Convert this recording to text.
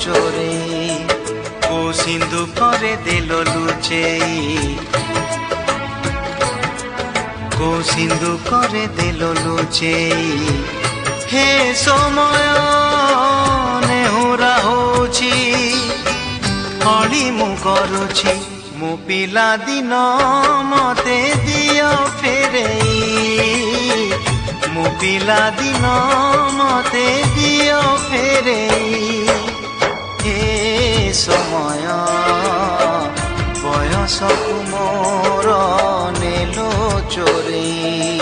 ଚୋରେଇ କୋ ସିନ୍ଧୁ ପରେ ଦେଲ ଲୁଚେଇ କୋ ସିନ୍ଧୁ ପରେ ଦେଲ ଲୁଚେଇ ହେ ସମୟ ନେହୁରା ହଉଛି ଅଳି ମୁଁ କରୁଛି ମୋ ପିଲା ଦିନ ମତେ ଦିଅ ଫେରେଇ ମୋ ପିଲା ଦିନ ମତେ ଦିଅ ଫେରେଇ ହେ ସମୟ ବୟସକୁ ମୋର ନେଲ ଚୋରେଇ।